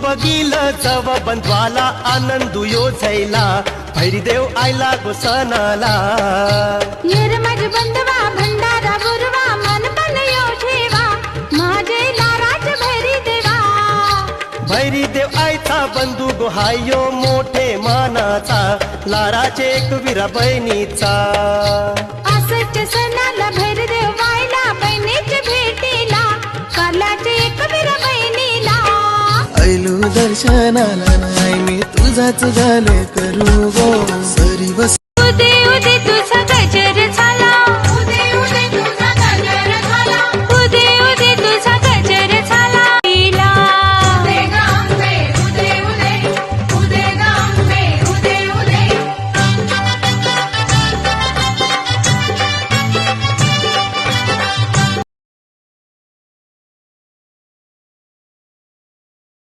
बघील जव बंधवाला आनंदू यो झैला भैरीदेव आयला गो सणाला येर माझ बंधवा भंडारा बुरवा मनपण यो ठेवा माझे लाराज भैरी देवा भैरीदेव आयचा बंधू गो हायो मोठे मानाचा लाराचे एक वीरा बहिणीचा असच सणाला भैरदेव वायला बहिणीच्या भेटीला कालाचे एक वीर बहिणीला ऐलू दर्शनाला नाही मी तुझाच झाले करू गो सरी व